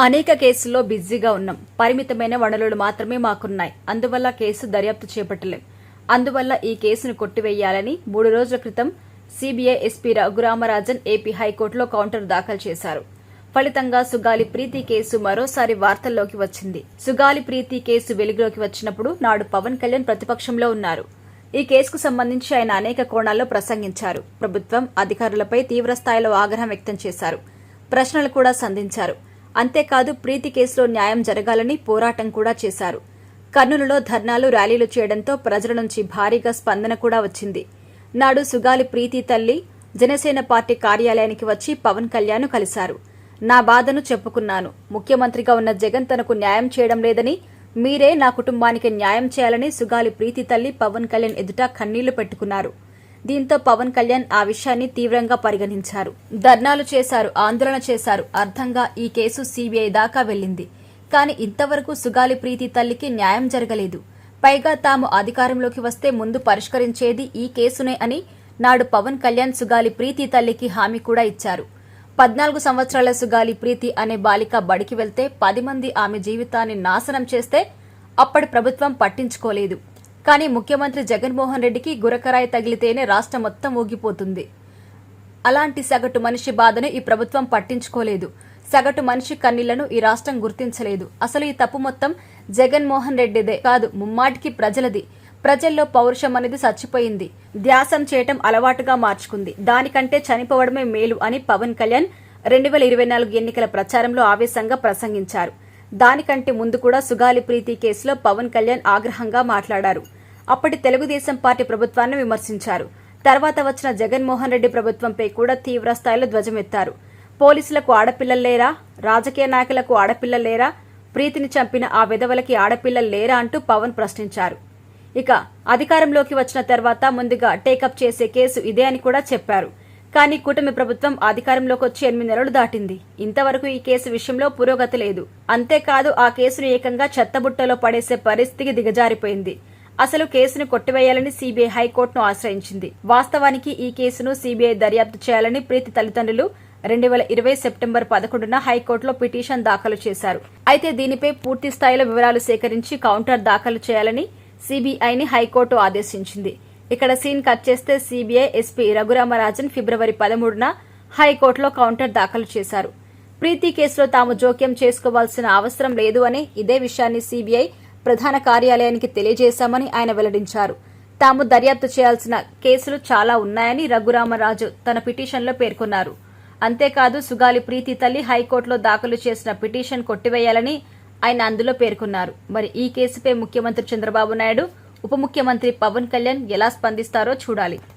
అనేక కేసుల్లో బిజీగా ఉన్నాం. పరిమితమైన వనరులు మాత్రమే మాకున్నాయి. అందువల్ల కేసు దర్యాప్తు చేపట్టలేం. అందువల్ల ఈ కేసును కొట్టివేయాలని 3 రోజుల క్రితం సీబీఐ ఎస్పీ రఘురామరాజన్ ఏపీ హైకోర్టులో కౌంటర్ దాఖలు చేశారు. ఫలితంగా సుగాలి ప్రీతి కేసు మరోసారి వార్తల్లోకి వచ్చింది. సుగాలి ప్రీతి కేసు వెలుగులోకి వచ్చినప్పుడు నాడు పవన్ కళ్యాణ్ ప్రతిపక్షంలో ఉన్నారు. ఈ కేసుకు సంబంధించి ఆయన అనేక కోణాల్లో ప్రసంగించారు. ప్రభుత్వం, అధికారులపై తీవ్రస్థాయిలో ఆగ్రహం వ్యక్తం చేశారు. ప్రశ్నలు కూడా సంధించారు. అంతేకాదు ప్రీతి కేసులో న్యాయం జరగాలని పోరాటం కూడా చేశారు. కర్నూలులో ధర్నాలు, ర్యాలీలు చేయడంతో ప్రజల నుంచి భారీగా స్పందన కూడా వచ్చింది. నాడు సుగాలి ప్రీతి తల్లి జనసేన పార్టీ కార్యాలయానికి వచ్చి పవన్ కళ్యాణ్ కలిశారు. నా బాధను చెప్పుకున్నాను. ముఖ్యమంత్రిగా ఉన్న జగన్ తనకు న్యాయం చేయడం లేదని, మీరే నా కుటుంబానికి న్యాయం చేయాలని సుగాలి ప్రీతి తల్లి పవన్ కళ్యాణ్ ఎదుట కన్నీళ్లు పెట్టుకున్నారు. దీంతో పవన్ కళ్యాణ్ ఆ విషయాన్ని తీవ్రంగా పరిగణించారు. ధర్నాలు చేశారు, ఆందోళన చేశారు. అర్థంగా ఈ కేసు సీబీఐ దాకా వెళ్లింది. కానీ ఇంతవరకు సుగాలి ప్రీతి తల్లికి న్యాయం జరగలేదు. పైగా తాము అధికారంలోకి వస్తే ముందు పరిష్కరించేది ఈ కేసునే అని నాడు పవన్ కళ్యాణ్ సుగాలి ప్రీతి తల్లికి హామీ కూడా ఇచ్చారు. 14 సంవత్సరాల సుగాలి ప్రీతి అనే బాలిక బడికి వెళ్తే 10 మంది ఆమె జీవితాన్ని నాశనం చేస్తే అప్పటి ప్రభుత్వం పట్టించుకోలేదు. కానీ ముఖ్యమంత్రి జగన్మోహన్ రెడ్డికి గురకరాయి తగిలితేనే రాష్ట్రం మొత్తం ఊగిపోతుంది. అలాంటి సగటు మనిషి బాధను ఈ ప్రభుత్వం పట్టించుకోలేదు. సగటు మనిషి కన్నీళ్లను ఈ రాష్ట్రం గుర్తించలేదు. అసలు ఈ తప్పు మొత్తం జగన్మోహన్ రెడ్డిదే కాదు, ముమ్మాటికి ప్రజలది. ప్రజల్లో పౌరుషం అనేది చచ్చిపోయింది. ధ్యాసం చేయటం అలవాటుగా మార్చుకుంది. దానికంటే చనిపోవడమే మేలు అని పవన్ కళ్యాణ్ 2024 ఎన్నికల ప్రచారంలో ఆవేశంగా ప్రసంగించారు. దానికంటే ముందు కూడా సుగాలి ప్రీతి కేసులో పవన్ కళ్యాణ్ ఆగ్రహంగా మాట్లాడారు. అప్పటి తెలుగుదేశం పార్టీ ప్రభుత్వాన్ని విమర్శించారు. తర్వాత వచ్చిన జగన్మోహన్ రెడ్డి ప్రభుత్వంపై కూడా తీవ్ర స్థాయిలో ధ్వజమెత్తారు. పోలీసులకు ఆడపిల్లలు లేరా? రాజకీయ నాయకులకు ఆడపిల్లలు లేరా? ప్రీతిని చంపిన ఆ విధవలకి ఆడపిల్లలు లేరా అంటూ పవన్ ప్రశ్నించారు. ఇక అధికారంలోకి వచ్చిన తర్వాత ముందుగా టేకప్ చేసే కేసు ఇదే అని కూడా చెప్పారు. కానీ కూటమి ప్రభుత్వం అధికారంలోకి వచ్చి 8 నెలలు దాటింది. ఇంతవరకు ఈ కేసు విషయంలో పురోగతి లేదు. అంతేకాదు ఆ కేసును ఏకంగా చెత్తబుట్టలో పడేసే పరిస్థితికి దిగజారిపోయింది. అసలు కేసును కొట్టివేయాలని సీబీఐ హైకోర్టును ఆశ్రయించింది. వాస్తవానికి ఈ కేసును సీబీఐ దర్యాప్తు చేయాలని ప్రీతి తల్లిదండ్రులు 2020 సెప్టెంబర్ 11న హైకోర్టులో పిటిషన్ దాఖలు చేశారు. అయితే దీనిపై పూర్తి స్థాయిలో వివరాలు సేకరించి కౌంటర్ దాఖలు చేయాలని సీబీఐని హైకోర్టు ఆదేశించింది. ఇక్కడ సీన్ కట్ చేస్తే సీబీఐ ఎస్పీ రఘురామరాజన్ ఫిబ్రవరి 13న హైకోర్టులో కౌంటర్ దాఖలు చేశారు. ప్రీతి కేసులో తాము జోక్యం చేసుకోవాల్సిన అవసరం లేదు అని, ఇదే విషయాన్ని సీబీఐ ప్రధాన కార్యాలయానికి తెలియజేశామని ఆయన వెల్లడించారు. తాము దర్యాప్తు చేయాల్సిన కేసులు చాలా ఉన్నాయని రఘురామరాజు తన పిటిషన్లో పేర్కొన్నారు. అంతేకాదు సుగాలి ప్రీతి తల్లి హైకోర్టులో దాఖలు చేసిన పిటిషన్ కొట్టివేయాలని ఆయన అందులో పేర్కొన్నారు. మరి ఈ కేసుపై ముఖ్యమంత్రి చంద్రబాబు నాయుడు, ఉప ముఖ్యమంత్రి పవన్ కళ్యాణ్ ఎలా స్పందిస్తారో చూడాలి.